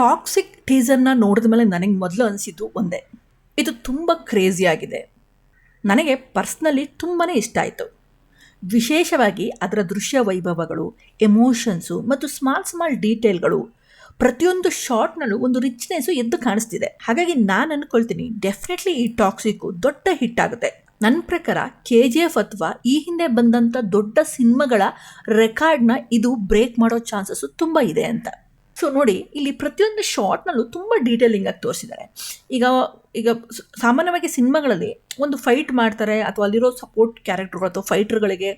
Toxic ಟೀಸರ್ನ ನೋಡಿದ ಮೇಲೆ ನನಗೆ ಮೊದಲು ಅನಿಸಿದ್ದು ಒಂದೇ, ಇದು ತುಂಬ ಕ್ರೇಜಿಯಾಗಿದೆ. ನನಗೆ ಪರ್ಸ್ನಲಿ ತುಂಬಾ ಇಷ್ಟ ಆಯಿತು. ವಿಶೇಷವಾಗಿ ಅದರ ದೃಶ್ಯ ವೈಭವಗಳು, ಎಮೋಷನ್ಸು ಮತ್ತು ಸ್ಮಾಲ್ ಡೀಟೇಲ್ಗಳು, ಪ್ರತಿಯೊಂದು ಶಾರ್ಟ್ನಲ್ಲೂ ಒಂದು ರಿಚ್ನೆಸ್ಸು ಎದ್ದು ಕಾಣಿಸ್ತಿದೆ. ಹಾಗಾಗಿ ನಾನು ಅಂದ್ಕೊಳ್ತೀನಿ ಡೆಫಿನೆಟ್ಲಿ ಈ ಟಾಕ್ಸಿಕ್ಕು ದೊಡ್ಡ ಹಿಟ್ ಆಗುತ್ತೆ. ನನ್ನ ಪ್ರಕಾರ KGF ಅಥವಾ ಈ ಹಿಂದೆ ಬಂದಂಥ ದೊಡ್ಡ ಸಿನಿಮಾಗಳ ರೆಕಾರ್ಡ್ನ ಇದು ಬ್ರೇಕ್ ಮಾಡೋ ಚಾನ್ಸಸ್ಸು ತುಂಬ ಇದೆ ಅಂತ. ಸೊ ನೋಡಿ, ಇಲ್ಲಿ ಪ್ರತಿಯೊಂದು ಶಾರ್ಟ್ನಲ್ಲೂ ತುಂಬ ಡೀಟೇಲಿಂಗ್ ಆಗಿ ತೋರಿಸಿದ್ದಾರೆ. ಈಗ ಈಗ ಸಾಮಾನ್ಯವಾಗಿ ಸಿನಿಮಾಗಳಲ್ಲಿ ಒಂದು ಫೈಟ್ ಮಾಡ್ತಾರೆ ಅಥವಾ ಅಲ್ಲಿರೋ ಸಪೋರ್ಟ್ ಕ್ಯಾರೆಕ್ಟರ್ಗಳು ಅಥವಾ ಫೈಟರ್ಗಳಿಗೆ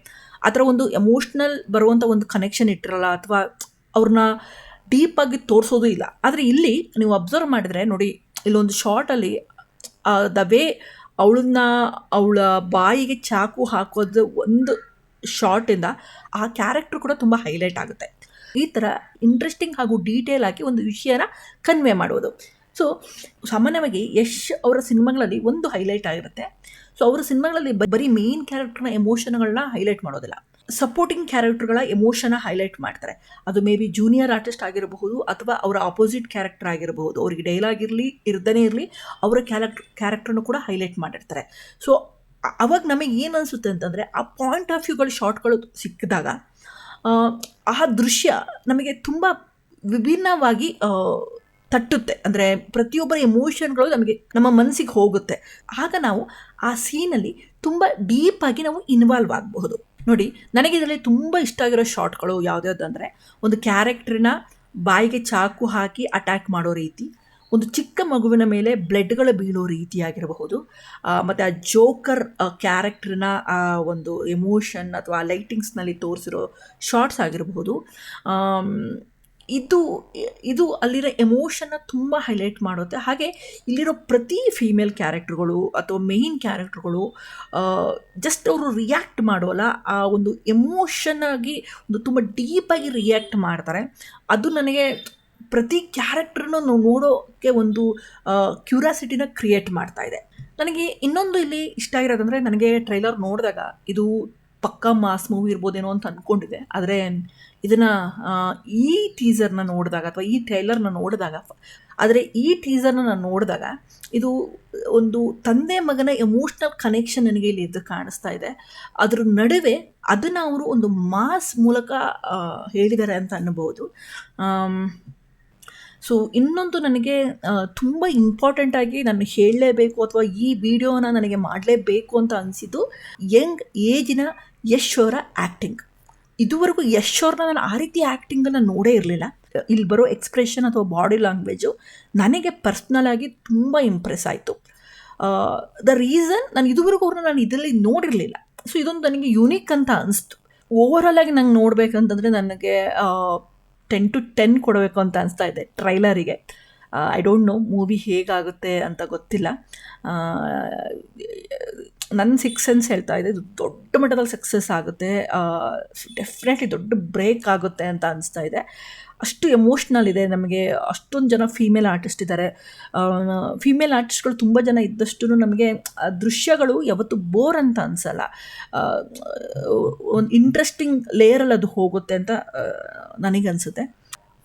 ಆ ಥರ ಒಂದು ಎಮೋಷ್ನಲ್ ಬರುವಂಥ ಒಂದು ಕನೆಕ್ಷನ್ ಇಟ್ಟಿರಲ್ಲ ಅಥವಾ ಅವ್ರನ್ನ ಡೀಪಾಗಿ ತೋರಿಸೋದು ಇಲ್ಲ. ಆದರೆ ಇಲ್ಲಿ ನೀವು ಅಬ್ಸರ್ವ್ ಮಾಡಿದರೆ ನೋಡಿ, ಇಲ್ಲೊಂದು ಶಾರ್ಟಲ್ಲಿ ದ ವೇ ಅವಳ ಬಾಯಿಗೆ ಚಾಕು ಹಾಕೋದು ಒಂದು ಶಾರ್ಟಿಂದ ಆ ಕ್ಯಾರೆಕ್ಟರ್ ಕೂಡ ತುಂಬ ಹೈಲೈಟ್ ಆಗುತ್ತೆ. ಈ ಥರ ಇಂಟ್ರೆಸ್ಟಿಂಗ್ ಹಾಗೂ ಡೀಟೇಲ್ ಆಗಿ ಒಂದು ವಿಷಯನ ಕನ್ವೆ ಮಾಡೋದು. ಸೊ ಸಾಮಾನ್ಯವಾಗಿ ಯಶ್ ಅವರ ಸಿನಿಮಾಗಳಲ್ಲಿ ಒಂದು ಹೈಲೈಟ್ ಆಗಿರುತ್ತೆ. ಸೊ ಅವರ ಸಿನಿಮಾಗಳಲ್ಲಿ ಬರೀ ಮೇನ್ ಕ್ಯಾರೆಕ್ಟರ್ನ ಎಮೋಷನ್ಗಳನ್ನ ಹೈಲೈಟ್ ಮಾಡೋದಿಲ್ಲ, ಸಪೋರ್ಟಿಂಗ್ ಕ್ಯಾರೆಕ್ಟರ್ಗಳ ಎಮೋಷನ್ನ ಹೈಲೈಟ್ ಮಾಡ್ತಾರೆ. ಅದು ಮೇ ಬಿ ಜೂನಿಯರ್ ಆರ್ಟಿಸ್ಟ್ ಆಗಿರಬಹುದು ಅಥವಾ ಅವರ ಆಪೋಸಿಟ್ ಕ್ಯಾರೆಕ್ಟರ್ ಆಗಿರಬಹುದು. ಅವರಿಗೆ ಡೈಲಾಗ್ ಇರಲಿ ಇರ್ದೇ ಇರಲಿ ಅವರ ಕ್ಯಾರೆಕ್ಟರ್ನು ಕೂಡ ಹೈಲೈಟ್ ಮಾಡಿರ್ತಾರೆ. ಸೊ ಅವಾಗ ನಮಗೆ ಏನು ಅನಿಸುತ್ತೆ ಅಂತಂದರೆ, ಆ ಪಾಯಿಂಟ್ ಆಫ್ ವ್ಯೂಗಳು ಶಾರ್ಟ್ಗಳು ಸಿಕ್ಕಿದಾಗ ಆ ದೃಶ್ಯ ನಮಗೆ ತುಂಬ ವಿಭಿನ್ನವಾಗಿ ತಟ್ಟುತ್ತೆ. ಅಂದರೆ ಪ್ರತಿಯೊಬ್ಬರ ಎಮೋಷನ್ಗಳು ನಮ್ಮ ಮನಸ್ಸಿಗೆ ಹೋಗುತ್ತೆ. ಆಗ ನಾವು ಆ ಸೀನಲ್ಲಿ ತುಂಬ ಡೀಪಾಗಿ ನಾವು ಇನ್ವಾಲ್ವ್ ಆಗಬಹುದು. ನೋಡಿ, ನನಗೆ ಇದರಲ್ಲಿ ತುಂಬ ಇಷ್ಟ ಆಗಿರೋ ಶಾರ್ಟ್ಗಳು ಯಾವುದ್ಯಾವುದಂದರೆ, ಒಂದು ಕ್ಯಾರೆಕ್ಟ್ರನ್ನ ಬಾಯಿಗೆ ಚಾಕು ಹಾಕಿ ಅಟ್ಯಾಕ್ ಮಾಡೋ ರೀತಿ, ಒಂದು ಚಿಕ್ಕ ಮಗುವಿನ ಮೇಲೆ ಬ್ಲಡ್ಗಳು ಬೀಳೋ ರೀತಿಯಾಗಿರಬಹುದು, ಮತ್ತು ಆ ಜೋಕರ್ ಕ್ಯಾರೆಕ್ಟ್ರನ್ನ ಒಂದು ಎಮೋಷನ್ ಅಥವಾ ಲೈಟಿಂಗ್ಸ್ನಲ್ಲಿ ತೋರಿಸಿರೋ ಶಾರ್ಟ್ಸ್ ಆಗಿರಬಹುದು. ಇದು ಅಲ್ಲಿರೋ ಎಮೋಷನ್ನ ತುಂಬ ಹೈಲೈಟ್ ಮಾಡುತ್ತೆ. ಹಾಗೆ ಇಲ್ಲಿರೋ ಪ್ರತಿ ಫೀಮೇಲ್ ಕ್ಯಾರೆಕ್ಟರ್ಗಳು ಅಥವಾ ಮೇಯ್ನ್ ಕ್ಯಾರೆಕ್ಟರ್ಗಳು ಜಸ್ಟ್ ಅವರು ರಿಯಾಕ್ಟ್ ಮಾಡೋಲ್ಲ, ಆ ಒಂದು ಎಮೋಷನ್ನಾಗಿ ಒಂದು ತುಂಬ ಡೀಪಾಗಿ ರಿಯಾಕ್ಟ್ ಮಾಡ್ತಾರೆ. ಅದು ನನಗೆ ಪ್ರತಿ ಕ್ಯಾರೆಕ್ಟರ್ನ ನಾವು ನೋಡೋಕ್ಕೆ ಒಂದು ಕ್ಯೂರಿಯಾಸಿಟಿನ ಕ್ರಿಯೇಟ್ ಮಾಡ್ತಾ ಇದೆ. ನನಗೆ ಇನ್ನೊಂದು ಇಲ್ಲಿ ಇಷ್ಟ ಆಗಿರೋದಂದರೆ, ನನಗೆ ಟ್ರೈಲರ್ ನೋಡಿದಾಗ ಇದು ಪಕ್ಕಾ ಮಾಸ್ ಮೂವಿ ಇರ್ಬೋದೇನೋ ಅಂತ ಅಂದ್ಕೊಂಡಿದ್ದೆ. ಆದರೆ ಇದನ್ನು ಈ ಟೀಸರ್ನ ನೋಡಿದಾಗ ಅಥವಾ ಈ ಟ್ರೈಲರ್ನ ನೋಡಿದಾಗ ನಾನು ನೋಡಿದಾಗ ಇದು ಒಂದು ತಂದೆ ಮಗನ ಎಮೋಷ್ನಲ್ ಕನೆಕ್ಷನ್ ನನಗೆ ಇಲ್ಲಿ ಎದ್ದು ಕಾಣಿಸ್ತಾ ಇದೆ. ಅದ್ರ ನಡುವೆ ಅದನ್ನು ಅವರು ಒಂದು ಮಾಸ್ ಮೂಲಕ ಹೇಳಿದ್ದಾರೆ ಅಂತ ಅನ್ನಬಹುದು. ಸೊ ಇನ್ನೊಂದು ನನಗೆ ತುಂಬ ಇಂಪಾರ್ಟೆಂಟಾಗಿ ನಾನು ಹೇಳಲೇಬೇಕು ಅಥವಾ ಈ ವಿಡಿಯೋನ ನನಗೆ ಮಾಡಲೇಬೇಕು ಅಂತ ಅನಿಸಿದ್ದು, ಯಂಗ್ ಏಜಿನ ಯಶ್ ಅವರ ಆ್ಯಕ್ಟಿಂಗ್. ಇದುವರೆಗೂ ಯಶ್ ಅವ್ರನ್ನ ನಾನು ಆ ರೀತಿ ಆ್ಯಕ್ಟಿಂಗನ್ನು ನೋಡೇ ಇರಲಿಲ್ಲ. ಇಲ್ಲಿ ಬರೋ ಎಕ್ಸ್ಪ್ರೆಷನ್ ಅಥವಾ ಬಾಡಿ ಲ್ಯಾಂಗ್ವೇಜು ನನಗೆ ಪರ್ಸ್ನಲ್ ಆಗಿ ತುಂಬ ಇಂಪ್ರೆಸ್ ಆಯಿತು. ದ ರೀಸನ್, ನಾನು ಇದುವರೆಗೂ ಅವ್ರನ್ನ ಇದರಲ್ಲಿ ನೋಡಿರಲಿಲ್ಲ. ಸೊ ಇದೊಂದು ನನಗೆ ಯುನೀಕ್ ಅಂತ ಅನಿಸ್ತು. ಓವರಾಲ್ ಆಗಿ ನಂಗೆ ನೋಡಬೇಕಂತಂದರೆ ನನಗೆ 10/10 ಕೊಡಬೇಕು ಅಂತ ಅನಿಸ್ತಾ ಇದೆ ಟ್ರೈಲರಿಗೆ. ಐ ಡೋಂಟ್ ನೋ ಮೂವಿ ಹೇಗಾಗುತ್ತೆ ಅಂತ ಗೊತ್ತಿಲ್ಲ. ನನ್ನ ಸಿಕ್ಸ್ ಸೆನ್ಸ್ ಹೇಳ್ತಾ ಇದೆ ಇದು ದೊಡ್ಡ ಮಟ್ಟದಲ್ಲಿ ಸಕ್ಸಸ್ ಆಗುತ್ತೆ, ಡೆಫಿನೆಟ್ಲಿ ದೊಡ್ಡ ಬ್ರೇಕ್ ಆಗುತ್ತೆ ಅಂತ ಅನಿಸ್ತಾ ಇದೆ. ಅಷ್ಟು ಎಮೋಷ್ನಲ್ ಇದೆ. ನಮಗೆ ಅಷ್ಟೊಂದು ಜನ ಫೀಮೇಲ್ ಆರ್ಟಿಸ್ಟ್ ಇದ್ದಾರೆ. ಫೀಮೇಲ್ ಆರ್ಟಿಸ್ಟ್ಗಳು ತುಂಬ ಜನ ಇದ್ದಷ್ಟು ನಮಗೆ ದೃಶ್ಯಗಳು ಯಾವತ್ತೂ ಬೋರ್ ಅಂತ ಅನಿಸಲ್ಲ. ಒಂದು ಇಂಟ್ರೆಸ್ಟಿಂಗ್ ಲೇಯರಲ್ಲಿ ಅದು ಹೋಗುತ್ತೆ ಅಂತ ನನಗನ್ಸುತ್ತೆ.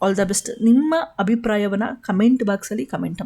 All the best. ನಿಮ್ಮ ಅಭಿಪ್ರಾಯವನ್ನು ಕಮೆಂಟ್ ಬಾಕ್ಸಲ್ಲಿ ಕಮೆಂಟ್